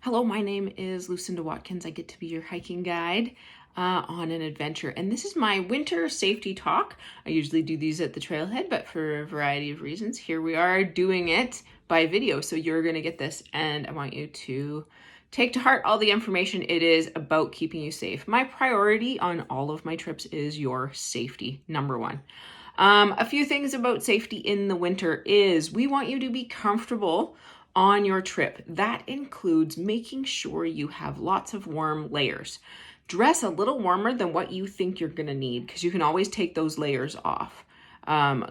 Hello, my name is Lucinda Watkins. I get to be your hiking guide on an adventure, and this is my winter safety talk. I usually do these at the trailhead, but for a variety of reasons, here we are doing it by video. So you're going to get this, and I want you to take to heart all the information it is about keeping you safe. My priority on all of my trips is your safety, number one. A few things about safety in the winter is we want you to be comfortable on your trip. That includes making sure you have lots of warm layers. Dress a little warmer than what you think you're going to need, because you can always take those layers off.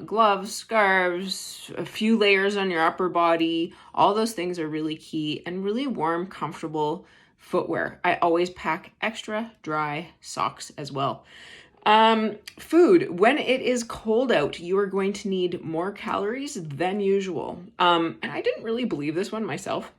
Gloves, scarves, a few layers on your upper body, all those things are really key, and really warm, comfortable footwear. I always pack extra dry socks as well. Food. When it is cold out, you are going to need more calories than usual. And I didn't really believe this one myself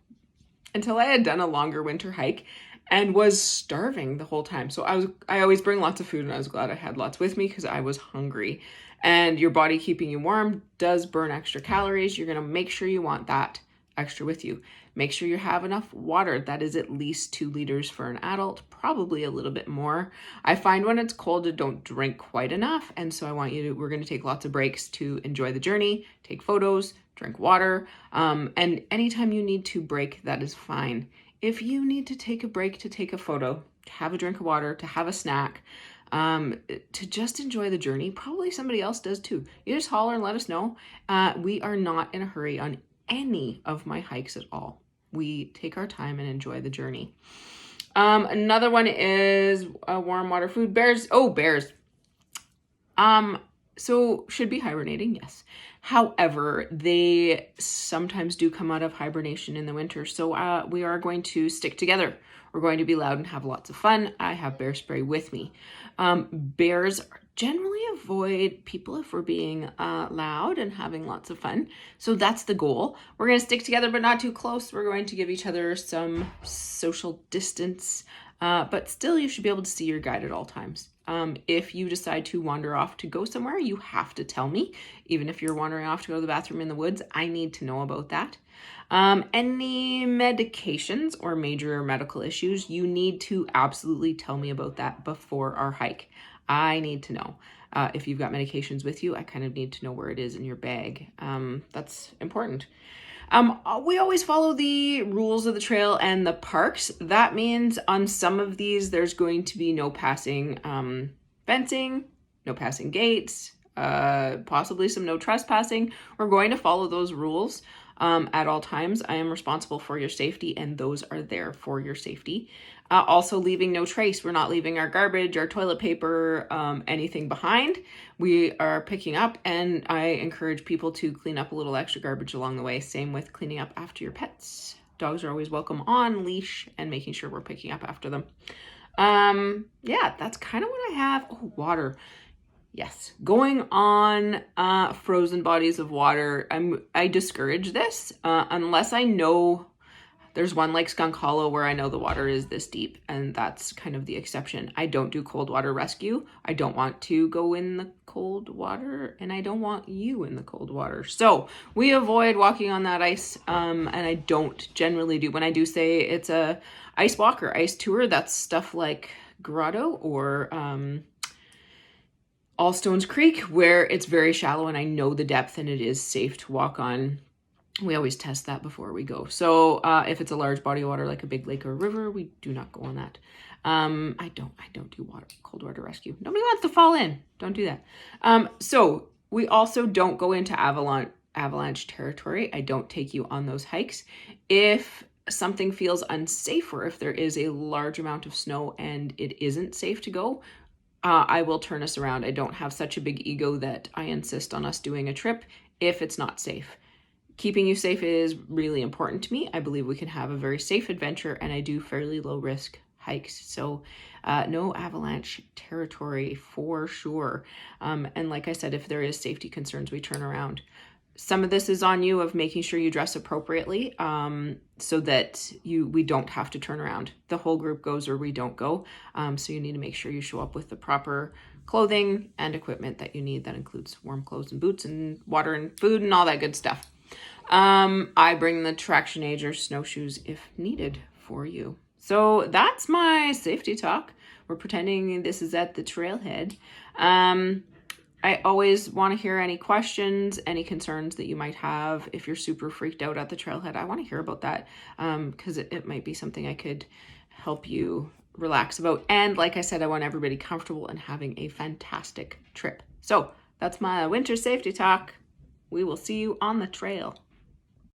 until I had done a longer winter hike and was starving the whole time. So I always bring lots of food, and I was glad I had lots with me because I was hungry. And your body keeping you warm does burn extra calories. You're going to make sure you want that extra with you. Make sure you have enough water. That is at least 2 liters for an adult, probably a little bit more. I find when it's cold, I don't drink quite enough. And so we're going to take lots of breaks to enjoy the journey, take photos, drink water. And anytime you need to break, that is fine. If you need to take a break to take a photo, to have a drink of water, to have a snack, to just enjoy the journey, probably somebody else does too. You just holler and let us know. We are not in a hurry on any of my hikes at all. We take our time and enjoy the journey. Another one is warm water food. Bears. So should be hibernating, yes. However, they sometimes do come out of hibernation in the winter. So we are going to stick together. We're going to be loud and have lots of fun. I have bear spray with me. Bears generally avoid people if we're being loud and having lots of fun. So that's the goal. We're going to stick together, but not too close. We're going to give each other some social distance, but still you should be able to see your guide at all times. If you decide to wander off to go somewhere, you have to tell me. Even if you're wandering off to go to the bathroom in the woods, I need to know about that. Any medications or major medical issues, you need to absolutely tell me about that before our hike. I need to know. If you've got medications with you, I kind of need to know where it is in your bag. That's important. We always follow the rules of the trail and the parks. That means on some of these, there's going to be no passing fencing, no passing gates, possibly some no trespassing. We're going to follow those rules at all times. I am responsible for your safety, and those are there for your safety. Also leaving no trace. We're not leaving our garbage, our toilet paper, anything behind. We are picking up, and I encourage people to clean up a little extra garbage along the way. Same with cleaning up after your pets. Dogs are always welcome on leash, and making sure we're picking up after them. Yeah, that's kind of what I have. Oh, water. Yes, going on frozen bodies of water. I discourage this unless I know. There's one like Skunk Hollow where I know the water is this deep, and that's kind of the exception. I don't do cold water rescue. I don't want to go in the cold water, and I don't want you in the cold water. So we avoid walking on that ice, and I don't generally do. When I do say it's a ice walk or ice tour, that's stuff like Grotto or All Stones Creek, where it's very shallow and I know the depth and it is safe to walk on. We always test that before we go. So if it's a large body of water like a big lake or a river, we do not go on that. I don't do cold water rescue. Nobody wants to fall in. Don't do that. So we also don't go into avalanche territory. I don't take you on those hikes. If something feels unsafe, or if there is a large amount of snow and it isn't safe to go, I will turn us around. I don't have such a big ego that I insist on us doing a trip if it's not safe. Keeping you safe is really important to me. I believe we can have a very safe adventure, and I do fairly low risk hikes. So no avalanche territory for sure. And like I said, if there is safety concerns, we turn around. Some of this is on you of making sure you dress appropriately so that we don't have to turn around. The whole group goes or we don't go. So you need to make sure you show up with the proper clothing and equipment that you need. That includes warm clothes and boots and water and food and all that good stuff. I bring the Traction Age or snowshoes if needed for you. So that's my safety talk. We're pretending this is at the trailhead. I always want to hear any questions, any concerns that you might have. If you're super freaked out at the trailhead, I want to hear about that, because it might be something I could help you relax about. And like I said, I want everybody comfortable and having a fantastic trip. So that's my winter safety talk. We will see you on the trail.